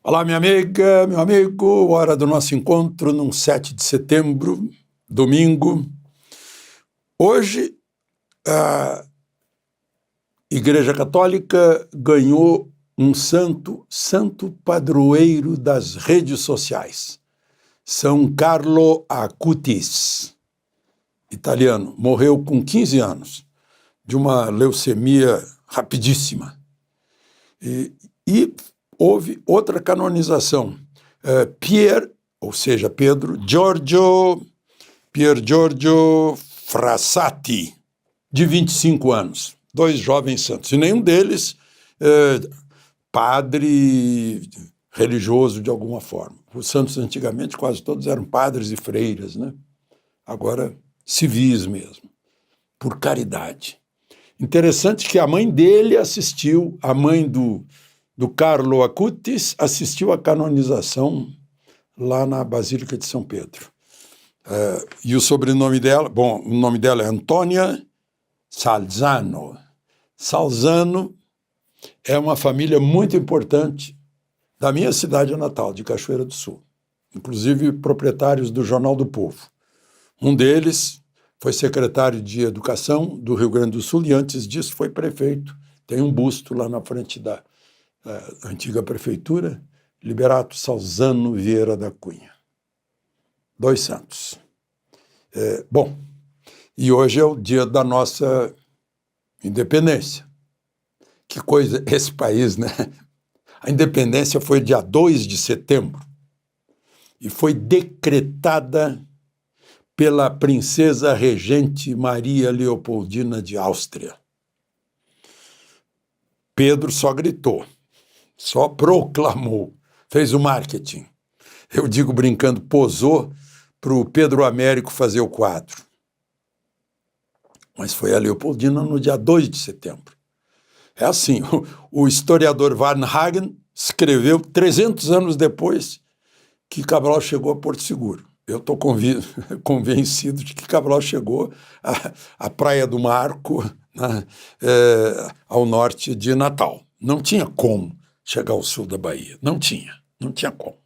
Olá, minha amiga, meu amigo, hora do nosso encontro num 7 de setembro, domingo. Hoje, a Igreja Católica ganhou um santo padroeiro das redes sociais. São Carlo Acutis, italiano, morreu com 15 anos, de uma leucemia rapidíssima. E houve outra canonização. Pedro Pier Giorgio Frassati, de 25 anos, dois jovens santos. E nenhum deles padre religioso de alguma forma. Os santos antigamente quase todos eram padres e freiras, né? Agora civis mesmo, por caridade. Interessante que a mãe dele assistiu, a mãe do Carlo Acutis assistiu à canonização lá na Basílica de São Pedro. E o sobrenome dela, o nome dela é Antônia Salzano. Salzano é uma família muito importante da minha cidade natal, de Cachoeira do Sul. Inclusive proprietários do Jornal do Povo. Um deles foi secretário de Educação do Rio Grande do Sul e antes disso foi prefeito. Tem um busto lá na frente da antiga prefeitura, Liberato Salzano Vieira da Cunha. Dois santos. E hoje é o dia da nossa independência. Que coisa, esse país, né? A independência foi dia 2 de setembro e foi decretada pela princesa regente Maria Leopoldina de Áustria. Pedro só gritou, só proclamou, fez o marketing. Eu digo brincando, posou para o Pedro Américo fazer o quadro. Mas foi a Leopoldina no dia 2 de setembro. É assim, o historiador Varnhagen escreveu 300 anos depois que Cabral chegou a Porto Seguro. Eu estou convencido de que Cabral chegou à Praia do Marco, né, ao norte de Natal. Não tinha como chegar ao sul da Bahia. Não tinha como.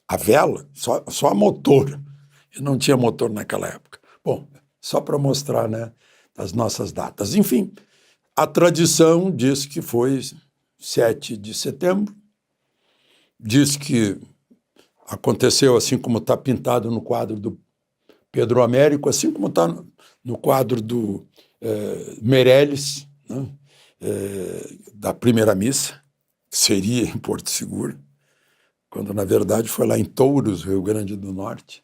A vela, só a motor. E não tinha motor naquela época. Bom, só para mostrar, né, as nossas datas. Enfim, a tradição diz que foi 7 de setembro, diz que aconteceu assim como está pintado no quadro do Pedro Américo, assim como está no quadro do Meirelles, né, da primeira missa, que seria em Porto Seguro, quando na verdade foi lá em Touros, Rio Grande do Norte.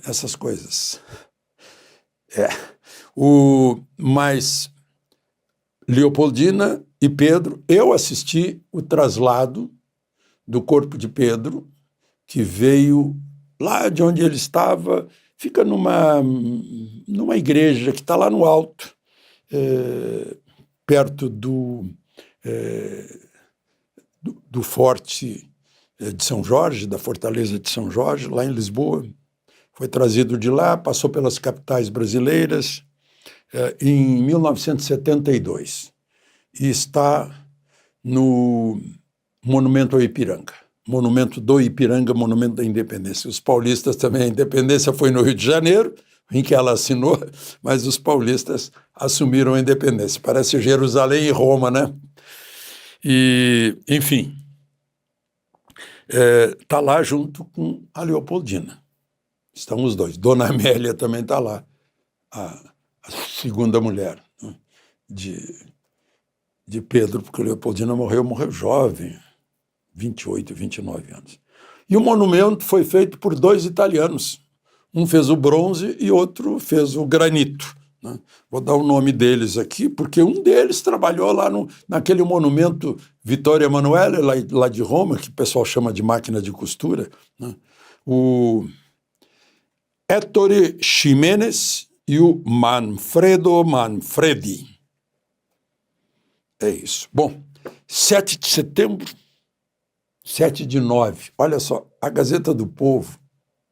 Essas coisas. Mas Leopoldina e Pedro, eu assisti o traslado do corpo de Pedro, que veio lá de onde ele estava, fica numa igreja que está lá no alto, perto do Forte de São Jorge, da Fortaleza de São Jorge, lá em Lisboa. Foi trazido de lá, passou pelas capitais brasileiras em 1972 e está no Monumento ao Ipiranga. Monumento do Ipiranga, Monumento da Independência. Os paulistas também, a independência foi no Rio de Janeiro, em que ela assinou, mas os paulistas assumiram a independência. Parece Jerusalém e Roma, né? E, enfim, está lá junto com a Leopoldina. Estão os dois. Dona Amélia também está lá, a segunda mulher, né, de Pedro, porque a Leopoldina morreu jovem, 28, 29 anos. E o monumento foi feito por dois italianos. Um fez o bronze e outro fez o granito, né? Vou dar o nome deles aqui, porque um deles trabalhou lá naquele monumento Vittorio Emanuele, lá de Roma, que o pessoal chama de máquina de costura, né? O Ettore Ximenes e o Manfredo Manfredi. É isso. Bom, 7 de setembro, 7 de 9. Olha só, a Gazeta do Povo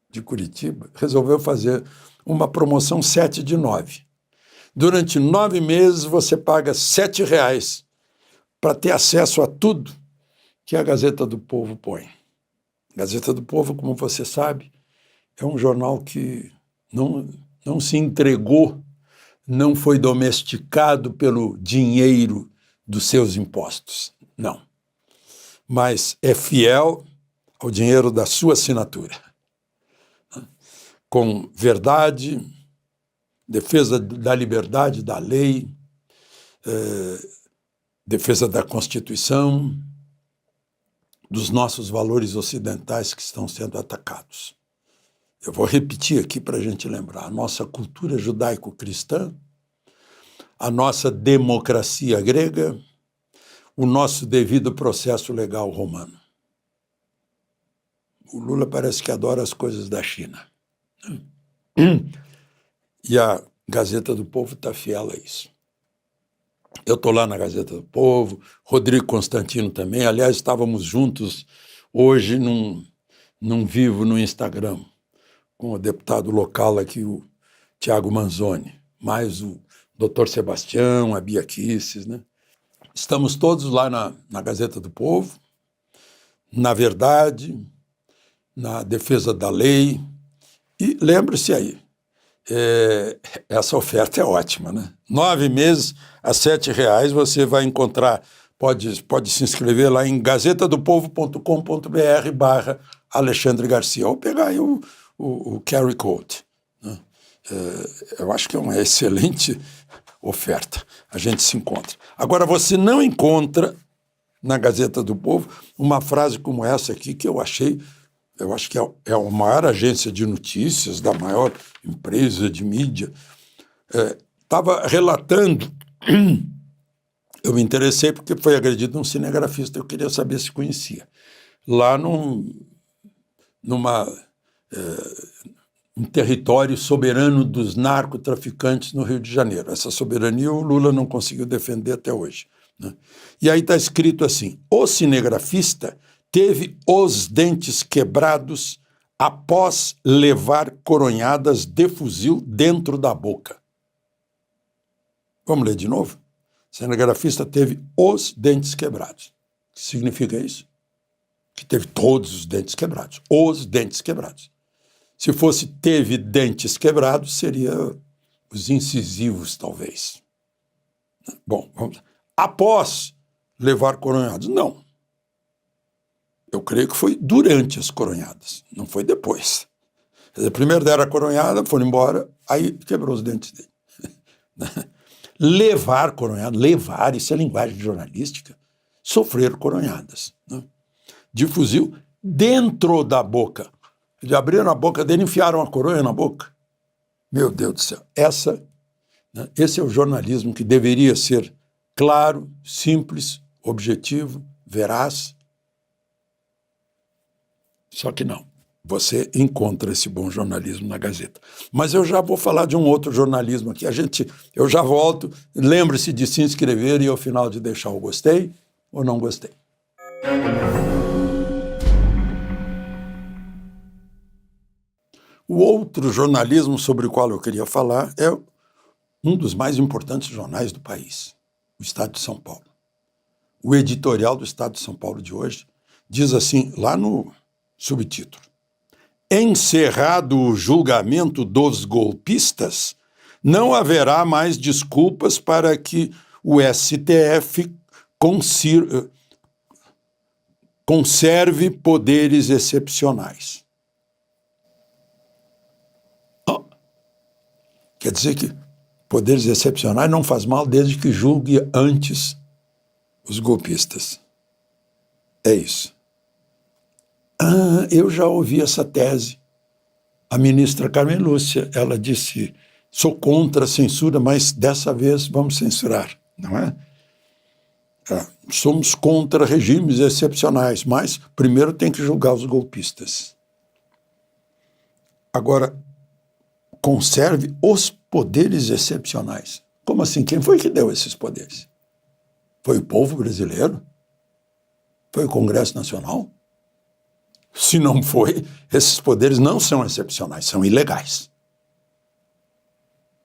de Curitiba resolveu fazer uma promoção 7 de 9. Durante 9 meses você paga R$ 7 para ter acesso a tudo que a Gazeta do Povo põe. Gazeta do Povo, como você sabe, é um jornal que não se entregou, não foi domesticado pelo dinheiro dos seus impostos, não. Mas é fiel ao dinheiro da sua assinatura. Com verdade, defesa da liberdade, da lei, defesa da Constituição, dos nossos valores ocidentais que estão sendo atacados. Eu vou repetir aqui para a gente lembrar. A nossa cultura judaico-cristã, a nossa democracia grega, o nosso devido processo legal romano. O Lula parece que adora as coisas da China. E a Gazeta do Povo está fiel a isso. Eu estou lá na Gazeta do Povo, Rodrigo Constantino também. Aliás, estávamos juntos hoje num vivo no Instagram, com o deputado local aqui, o Tiago Manzoni, mais o doutor Sebastião, a Bia Kisses, né? Estamos todos lá na Gazeta do Povo, na verdade, na defesa da lei. E lembre-se aí, essa oferta é ótima, né? 9 meses a R$7 você vai encontrar, pode se inscrever lá em gazetadopovo.com.br/Alexandre Garcia, ou pegar aí o QR Code, né? Eu acho que é uma excelente oferta, a gente se encontra. Agora, você não encontra na Gazeta do Povo uma frase como essa aqui, que eu acho que é a maior agência de notícias, da maior empresa de mídia, estava relatando, eu me interessei porque foi agredido um cinegrafista, eu queria saber se conhecia, lá num território soberano dos narcotraficantes no Rio de Janeiro. Essa soberania o Lula não conseguiu defender até hoje, né? E aí está escrito assim: o cinegrafista teve os dentes quebrados após levar coronhadas de fuzil dentro da boca. Vamos ler de novo? O cinegrafista teve os dentes quebrados. O que significa isso? Que teve todos os dentes quebrados. Os dentes quebrados. Se fosse teve dentes quebrados, seria os incisivos, talvez. Bom, vamos lá. Após levar coronhadas. Não. Eu creio que foi durante as coronhadas, não foi depois. Quer dizer, primeiro deram a coronhada, foram embora, aí quebrou os dentes dele. Levar coronhada, levar, isso é linguagem jornalística, sofrer coronhadas, né? De fuzil dentro da boca. Eles abriram a boca dele e enfiaram a coronha na boca. Meu Deus do céu. Esse é o jornalismo que deveria ser claro, simples, objetivo, veraz. Só que não. Você encontra esse bom jornalismo na Gazeta. Mas eu já vou falar de um outro jornalismo aqui. Eu já volto. Lembre-se de se inscrever e ao final de deixar o gostei ou não gostei. O outro jornalismo sobre o qual eu queria falar é um dos mais importantes jornais do país, o Estado de São Paulo. O editorial do Estado de São Paulo de hoje diz assim, lá no subtítulo: encerrado o julgamento dos golpistas, não haverá mais desculpas para que o STF conserve poderes excepcionais. Quer dizer que poderes excepcionais não faz mal desde que julgue antes os golpistas. É isso. Eu já ouvi essa tese. A ministra Carmen Lúcia, ela disse, sou contra a censura, mas dessa vez vamos censurar, não é? Somos contra regimes excepcionais, mas primeiro tem que julgar os golpistas. Agora, conserve os poderes excepcionais. Como assim? Quem foi que deu esses poderes? Foi o povo brasileiro? Foi o Congresso Nacional? Se não foi, esses poderes não são excepcionais, são ilegais.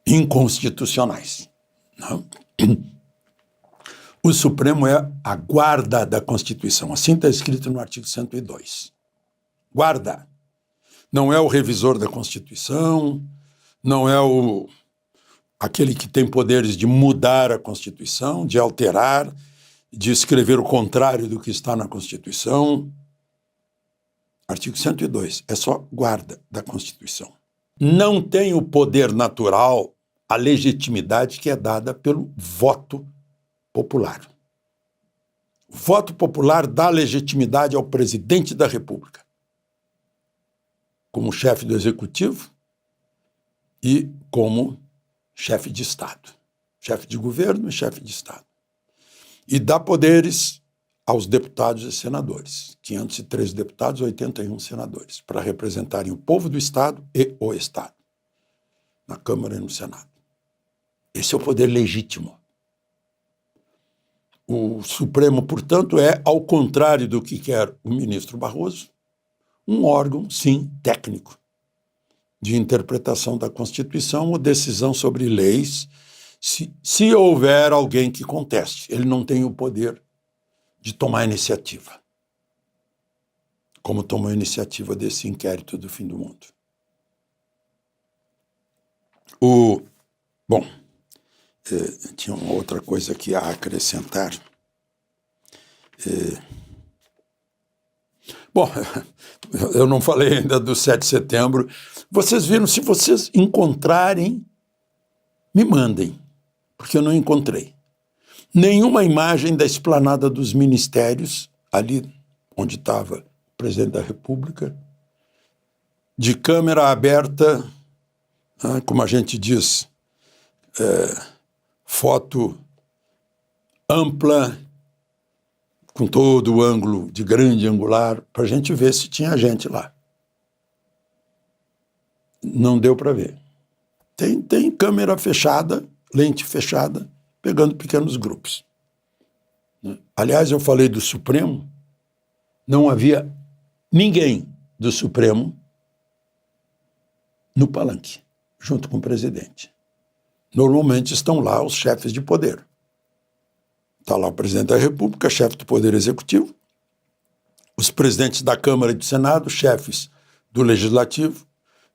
Inconstitucionais. Não? O Supremo é a guarda da Constituição. Assim está escrito no artigo 102. Guarda. Não é o revisor da Constituição, não é aquele que tem poderes de mudar a Constituição, de alterar, de escrever o contrário do que está na Constituição. Artigo 102, é só guarda da Constituição. Não tem o poder natural, a legitimidade que é dada pelo voto popular. O voto popular dá legitimidade ao presidente da República, como chefe do Executivo e como chefe de Estado. Chefe de governo e chefe de Estado. E dá poderes aos deputados e senadores. 503 deputados, 81 senadores, para representarem o povo do Estado e o Estado, na Câmara e no Senado. Esse é o poder legítimo. O Supremo, portanto, é, ao contrário do que quer o ministro Barroso, um órgão, sim, técnico, de interpretação da Constituição ou decisão sobre leis, se houver alguém que conteste. Ele não tem o poder de tomar iniciativa, como tomou a iniciativa desse inquérito do fim do mundo. Bom, tinha uma outra coisa aqui a acrescentar. Bom, eu não falei ainda do 7 de setembro. Vocês viram, se vocês encontrarem, me mandem, porque eu não encontrei. Nenhuma imagem da esplanada dos ministérios, ali onde estava o presidente da República, de câmera aberta, como a gente diz, foto ampla, com todo o ângulo de grande angular, para a gente ver se tinha gente lá. Não deu para ver. Tem câmera fechada, lente fechada, pegando pequenos grupos. Aliás, eu falei do Supremo, não havia ninguém do Supremo no palanque, junto com o presidente. Normalmente estão lá os chefes de poder. Está lá o presidente da República, chefe do Poder Executivo, os presidentes da Câmara e do Senado, chefes do Legislativo,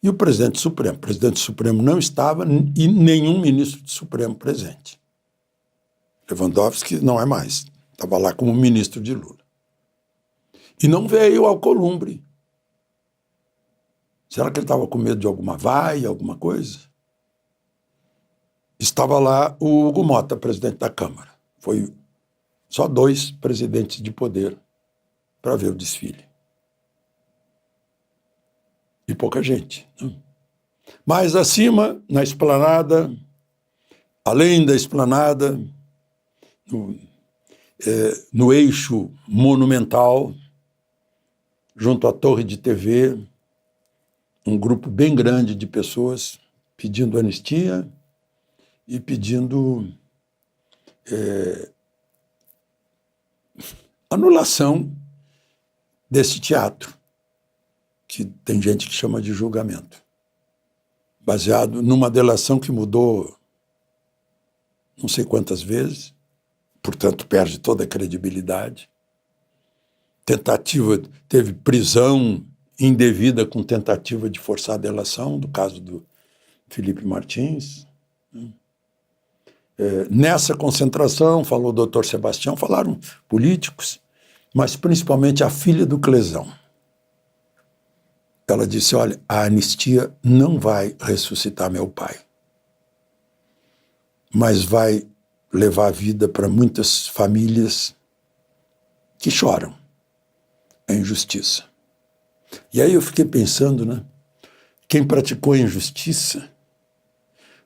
e o presidente Supremo. O presidente Supremo não estava e nenhum ministro do Supremo presente. Lewandowski não é mais, estava lá como ministro de Lula. E não veio ao Alcolumbre. Será que ele estava com medo de alguma vaia, alguma coisa? Estava lá o Hugo Mota, presidente da Câmara. Foi só 2 presidentes de poder para ver o desfile. E pouca gente. Mas acima, na esplanada, além da esplanada, no eixo monumental, junto à torre de TV, um grupo bem grande de pessoas pedindo anistia e pedindo anulação desse teatro, que tem gente que chama de julgamento, baseado numa delação que mudou não sei quantas vezes, portanto perde toda a credibilidade. Teve prisão indevida com tentativa de forçar a delação, do caso do Felipe Martins. Nessa concentração, falou o doutor Sebastião, falaram políticos, mas principalmente a filha do Clesão. Ela disse, olha, a anistia não vai ressuscitar meu pai, mas vai levar a vida para muitas famílias que choram a injustiça. E aí eu fiquei pensando, né? Quem praticou a injustiça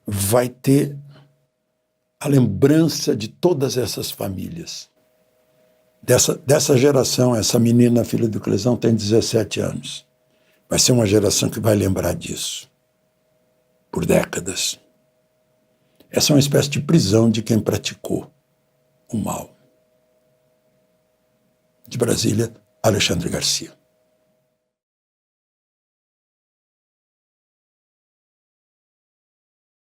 vai ter a lembrança de todas essas famílias. Dessa geração, essa menina, filha do Clesão, tem 17 anos. Vai ser uma geração que vai lembrar disso por décadas. Essa é uma espécie de prisão de quem praticou o mal. De Brasília, Alexandre Garcia.